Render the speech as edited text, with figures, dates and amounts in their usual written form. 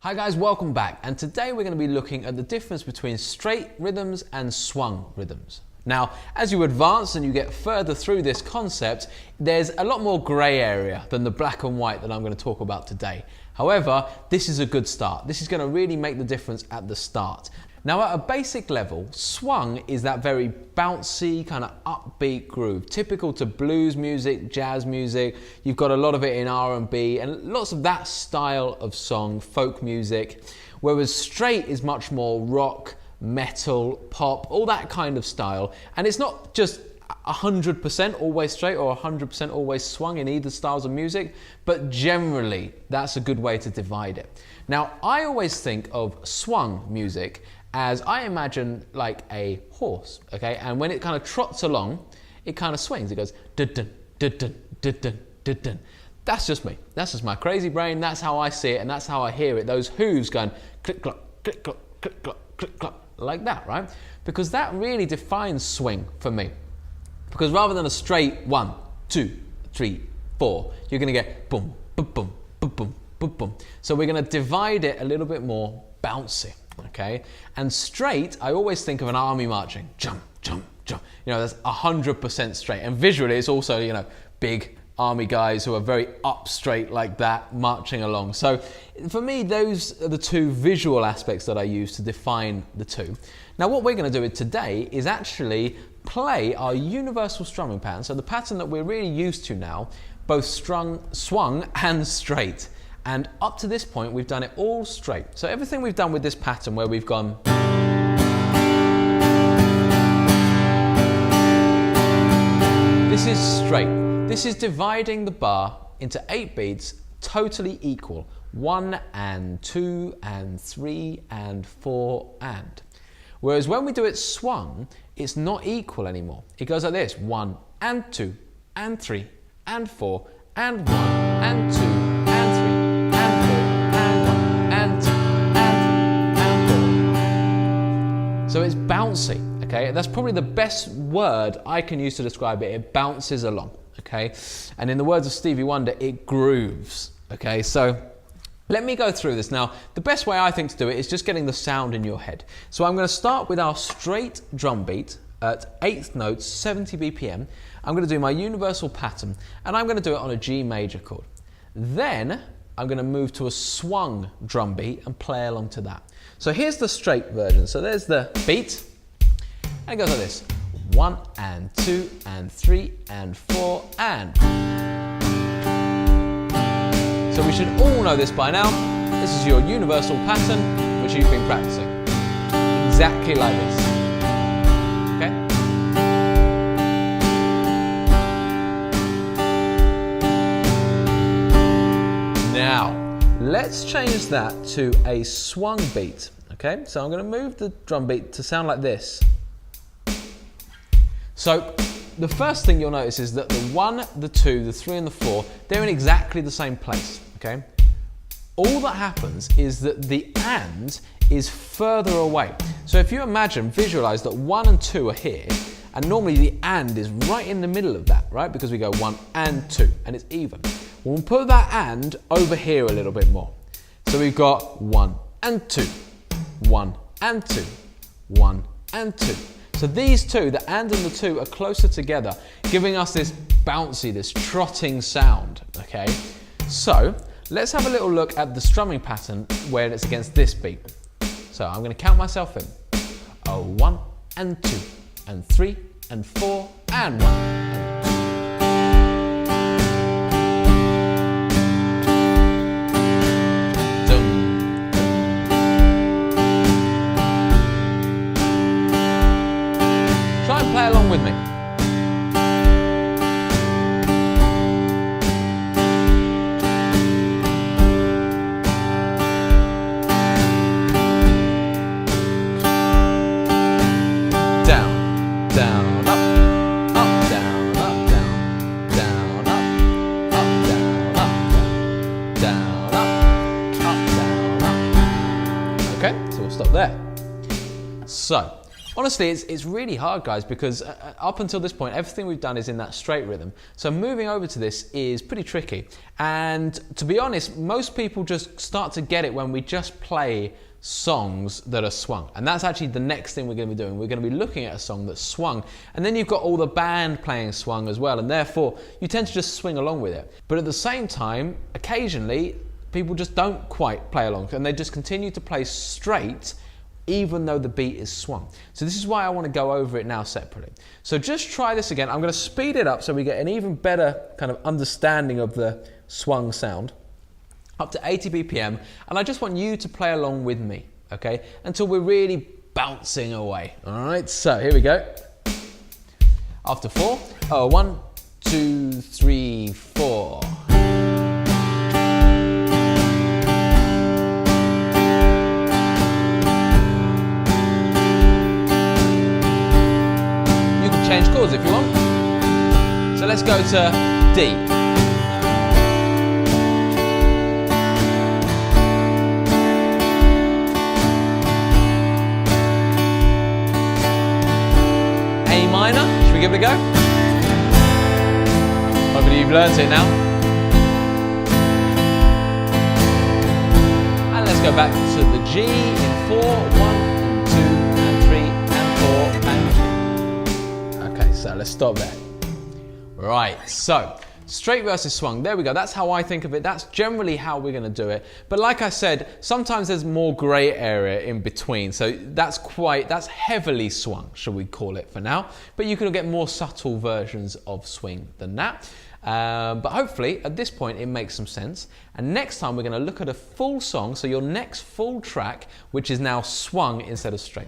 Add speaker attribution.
Speaker 1: Hi guys, welcome back, and today we're going to be looking at the difference between straight rhythms and swung rhythms. Now, as you advance and you get further through this concept, there's a lot more grey area than the black and white that I'm going to talk about today. However, this is a good start. This is going to really make the difference at the start. Now, at a basic level, swung is that very bouncy, kind of upbeat groove, typical to blues music, jazz music. You've got a lot of it in R&B and lots of that style of song, folk music, whereas straight is much more rock, metal, pop, all that kind of style. And it's not just 100% always straight or 100% always swung in either styles of music, but generally that's a good way to divide it. Now, I always think of swung music as I imagine like a horse, okay? And when it kind of trots along, it kind of swings. It goes dun-dun, dun-dun, dun-dun, dun-dun. That's just me. That's just my crazy brain. That's how I see it and that's how I hear it. Those hooves going click-clock, click-clock, click-clock, click-clock, like that, right? Because that really defines swing for me. Because rather than a straight 1, 2, 3, 4, you're going to get boom, boom, boom, boom, boom, boom, boom. So we're going to divide it a little bit more bouncy, okay? And straight, I always think of an army marching, jump, jump, jump. You know, that's 100% straight. And visually, it's also, you know, big army guys who are very up straight like that, marching along. So for me, those are the two visual aspects that I use to define the two. Now, what we're going to do today is actually play our universal strumming pattern, so the pattern that we're really used to now, both swung and straight. And up to this point, we've done it all straight. So everything we've done with this pattern where we've gone, this is straight. This is dividing the bar into 8 beats, totally equal. 1 and 2 and 3 and 4 and. Whereas when we do it swung, it's not equal anymore. It goes like this: 1 and 2 and 3 and 4 and 1 and 2 and 3 and 4 and 1 and 2 and 3 and 4. So it's bouncy, okay? That's probably the best word I can use to describe it. It bounces along, okay? And in the words of Stevie Wonder, it grooves, okay? So let me go through this. Now, the best way I think to do it is just getting the sound in your head. So I'm going to start with our straight drum beat at 8th notes, 70 BPM. I'm going to do my universal pattern, and I'm going to do it on a G major chord. Then I'm going to move to a swung drum beat and play along to that. So here's the straight version. So there's the beat, and it goes like this: 1 and 2 and 3 and 4 and. So we should all know this by now. This is your universal pattern, which you've been practicing. Exactly like this. Okay? Now, let's change that to a swung beat. Okay? So I'm going to move the drum beat to sound like this. So the first thing you'll notice is that the 1, the 2, the 3 and the 4, they're in exactly the same place, okay? All that happens is that the and is further away. So if you imagine, visualize that 1 and 2 are here, and normally the and is right in the middle of that, right? Because we go 1 and 2, and it's even. We'll put that and over here a little bit more. So we've got 1 and 2, 1 and 2, 1 and 2. So these two, the and the 2, are closer together, giving us this bouncy, this trotting sound, okay? So let's have a little look at the strumming pattern where it's against this beat. So I'm going to count myself in. 1 and 2 and 3 and 4 and 1 and 2. Try and play along with me. Down, down, up, up, down, up, down, down, up, up, down, up, down, up, down, up. Okay, so we'll stop there. So, Honestly, it's really hard, guys, because up until this point, everything we've done is in that straight rhythm. So moving over to this is pretty tricky. And to be honest, most people just start to get it when we just play songs that are swung. And that's actually the next thing we're going to be doing. We're going to be looking at a song that's swung. And then you've got all the band playing swung as well. And therefore, you tend to just swing along with it. But at the same time, occasionally, people just don't quite play along. And they just continue to play straight even though the beat is swung. So this is why I want to go over it now separately. So just try this again. I'm going to speed it up so we get an even better kind of understanding of the swung sound. Up to 80 BPM, and I just want you to play along with me, okay? Until we're really bouncing away, all right? So here we go. After 4, 1, 2, 3, 4. Change chords if you want. So let's go to D. A minor, should we give it a go? Hopefully you've learnt it now. And let's go back to the G in 4, 1, and 2, and 3, and 4, and G. So let's stop there. Right, so straight versus swung, there we go. That's how I think of it. That's generally how we're going to do it. But like I said, sometimes there's more grey area in between. So that's heavily swung, shall we call it for now. But you can get more subtle versions of swing than that. But hopefully at this point it makes some sense. And next time we're going to look at a full song. So your next full track, which is now swung instead of straight.